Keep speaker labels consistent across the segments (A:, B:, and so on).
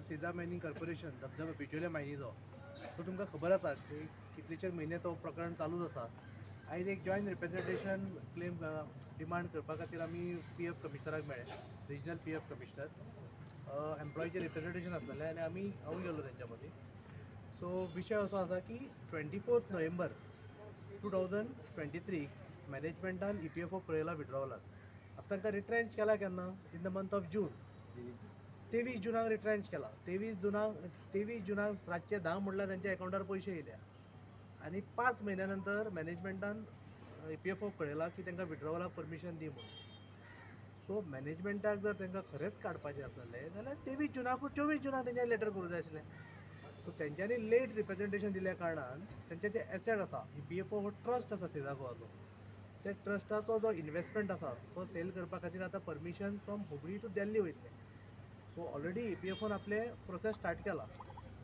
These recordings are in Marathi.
A: सेजा मायनिंग कॉर्पोरेशन धबधबो बिचोले मायनीचो तो तुमकां खबर आसा की कितलेशेच म्हयने तो प्रकरण चालूच आसा. आयज एक जॉयंट रिप्रेझेंटेशन क्लेम डिमांड करपा खातीर आमी PF कमिशनराक मेळ्ळे, रिजनल PF कमिशनर. एम्प्लॉयीचें रिप्रेझेंटेशन आसलेलें आनी आमी हांव गेलो तेंच्या मदीं. सो विशय असो आसा की 24 नोव्हेंबर 2023 मॅनेजमेंटान EPFO कळयला विड्रॉवलाक. आतां तांकां रिट्रेंच केला केन्ना? In the month of June. 23 जुनाक रिट्रेंच केला. 23 जुनाक रातचे 10 म्हणल्यार तांच्या अकाउंटार पयशे येयल्या आनी 5 म्हयन्या नंतर मॅनेजमेंटान EPFO कळयला की तांकां विड्रॉवलाक परमिशन दी म्हणून. सो मॅनेजमेंटाक जर तांकां खरेंच काडपाचें आसलें जाल्यार 23 जुनाकूच 24 जुनाक तेंच्यांनी लेटर करूंक जाय आसलें. सो तेंच्यांनी लेट रिप्रेझेंटेशन दिल्या कारणान तेंचे जे एसेट आसा EPFO हो ट्रस्ट आसा सेजा गोवाचो, त्या ट्रस्टाचो जो इन्वेस्टमेंट आसा तो सेल करपा खातीर आतां permission from Hubli to Delhi वयतलें. सो ऑलरेडी EPFOन आपले प्रोसेस स्टार्ट केला.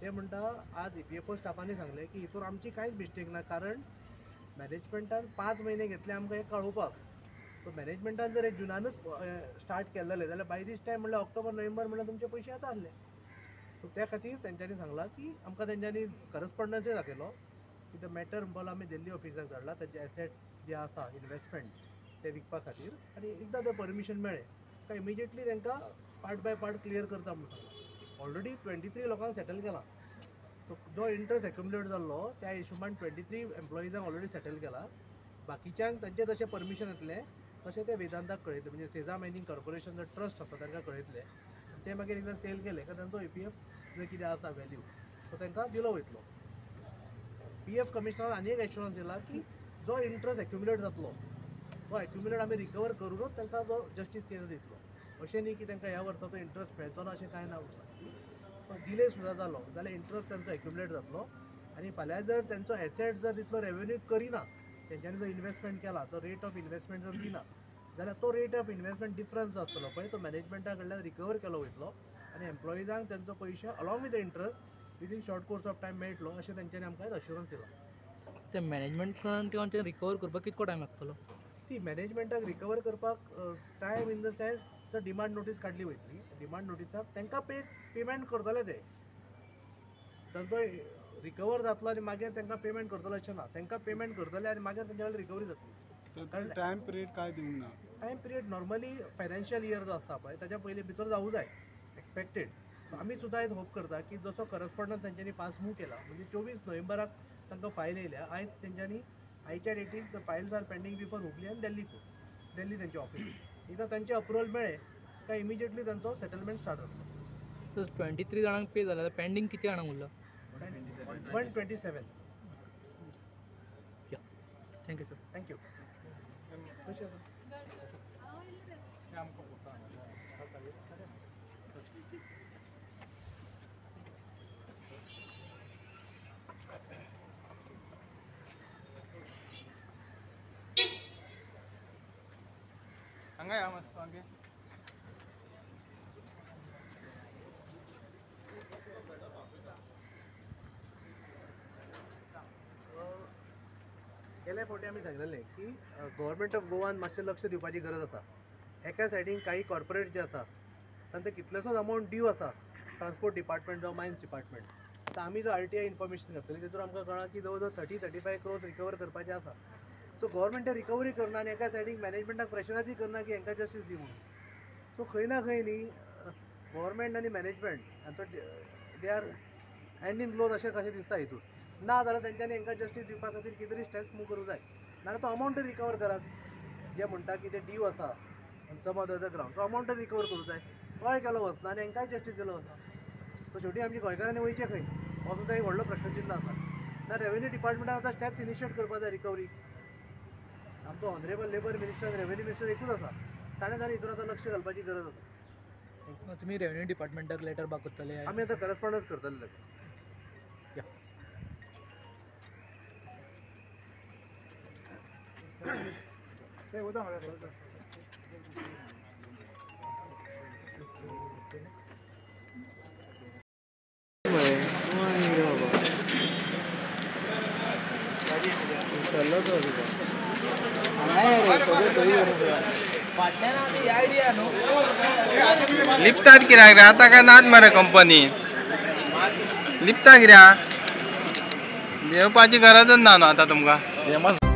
A: ते म्हणटा आज EPFO स्टाफांनी सांगलें की हितून आमची कांयच मिस्टेक ना, कारण मॅनेजमेंटान 5 म्हयने घेतले आमकां हें कळोवपाक. सो मॅनेजमेंटान जर हे जुनानूच स्टार्ट केलेलें जाल्यार बाय दीस टायम म्हणल्यार ऑक्टोबर नोव्हेंबर म्हणल्यार तुमचे पयशे येता आसले. सो त्या खातीर तेंच्यांनी सांगलां की आमकां तेंच्यांनी करस्पॉन्डन्सूय दाखयलो की द मॅटर म्हणपाक आमी दिल्ली ऑफिसाक धाडला तेंचे एसेट्स जे आसा इन्वेस्टमेंट ते विकपा खातीर, आनी एकदां ते परमिशन मेळ्ळें काय इमिजिएटली तांकां पार्ट बाय पार्ट क्लियर करता म्हणून सांगलां. ऑलरेडी 23 लोकांक सेटल केला. सो जो इंट्रस्ट एक्युमुलेट जाल्लो त्या हिशोबान 23 एम्प्लॉइजांक ऑलरेडी सेटल केला. बाकीच्यांक तांचे जशें परमिशन येतलें तशें ते वेदांताक कळयतले, म्हणजे सेजा मायनिंग कॉर्पोरेशन जो ट्रस्ट आसा तांकां कळयतले. ते मागीर एकदां सेल केले काय तांचो EPF जो कितें आसा वॅल्यू तो तांकां दिलो वयतलो. PF कमिशनरान आनी एक एश्युरन्स दिला की जो इंट्रस्ट एक्युमुलेट जातलो तो एक्युमुलेट आमी रिकवर करूनच तांकां जो जस्टीस केस दितलो. अशें न्ही की तांकां ह्या वर्साचो इंट्रस्ट मेळचो ना अशें कांय ना. डिले सुद्दां जालो जाल्यार इंट्रस्ट तांचो एक्युमुलेट जातलो आनी फाल्यां जर तांचो एसेट जर तितलो रेवेन्यू करिना, तेंच्यांनी जो इन्वेस्टमेंट केला तो रेट ऑफ इन्वेस्टमेंट जर दिना जाल्यार तो रेट ऑफ इन्वेस्टमेंट डिफरन्स जो आसतलो पळय तो मॅनेजमेंटा कडल्यान रिकवर केलो वयतलो आनी एम्प्लॉइजांक तांचो पयशे along with the interest within short course of time मेळटलो अशें तेंच्यांनी आमकां अश्युरन्स दिला.
B: ते मॅनेजमेंटान रिकवर करपाक कितको टायम लागतलो?
A: सी मॅनेजमेंटाक रिकवर करपाक टायम इन द सेन्स जर डिमांड नोटीस काडली वयतली, डिमांड नोटिसाक तांकां पेमेंट करतले ते. तांचो रिकवर जातलो आनी मागीर तांकां पेमेंट करतलो अशें ना. तांकां पेमेंट करतले आनी मागीर तांच्या कडेन रिकवरी जातली.
C: कारण टायम पिरियड काय दिवंक ना.
A: Time period normally financial year जो आसता पळय ताच्या पयलीं भितर जावूं जाय एक्सपेक्टेड. आमी सुद्दां एक होप करता की जसो करस्पॉन्डन्स तांच्यांनी पास मूव केला म्हणजे 24 नोव्हेंबराक तांकां फायल येयल्या. आयज तेंच्यांनी आयच्या डेटीक the files are pending before Hubli आनी दिल्ली तेंचे ऑफिस. एकदां तांचे अप्रुवल मेळ्ळें काय इमिजिएटली तांचो सेटलमेंट स्टार्ट जातलो.
B: 23 जाणांक पे जाल्यार पेंडींग किती जाणांक उरला?
A: 127.
B: Thank you sir.
A: थँक्यू. कशें आसा?
C: हांगा या मस्त हांगे
A: गेल्या फावटी आमी सांगलेलें की गव्हर्मेंट ऑफ गोवान मातशें लक्ष दिवपाची गरज आसा. एका सायडीन काही कॉर्पोरेट जे आसा तांचो कितलेसोच अमावंट ड्यू आसा ट्रान्सपोर्ट डिपार्टमेंट जावं मायन्स डिपार्टमेंट. आतां आमी जो RTI इन्फॉर्मेशन घातली तातूंत आमकां कळ्ळां की जवळ जवळ 30-35 crores रिकवर करपाचें आसा. सो गव्हर्मेंटे रिकवरी करना आनी एका सायडीक मॅनेजमेंटाक प्रेशराचूय करना की हांकां जस्टीस दी म्हणून. सो खंय ना खंय न्ही गव्हर्मेंट आनी मॅनेजमेंट हांचो they are hand in gloves अशें कशें दिसता हितून. ना जाल्यार तेंच्यांनी हांकां जस्टीस दिवपा खातीर कितें तरी स्टेप्स मूव करूंक जाय. नाल्यार तो अमावंट रिकवर करात. जे म्हणटा की ते ड्यू आसा सम अदर ग्रावंड तो अमावंट रिकवर करूंक जाय. तोय केलो वचना आनी हांकांय जस्टीस दिलो वचना. सो शेवटी आमच्या गोंयकारांनी वयचें खंय हो सुद्दां एक व्हडलो प्रश्नचिन्ह आसा. ना रेवेन्यू डिपार्टमेंटान आतां स्टेप्स इनिशिएट करपाक जाय रिकवरी. आमचो honourable labour minister revenue minister एकूच आसा. ताणें हितून आतां लक्ष घालपाची गरज आसा.
B: तुमी रेवेन्यू डिपार्टमेंटाक लेटर पावयतले?
A: आमी आतां करस्पॉन्डन्स करतले.
D: लिपतात कित्याक रे आता काय नात मरे कंपनी. लिपता कित्याक देवपाची गरजच ना न्हू आतां तुमकां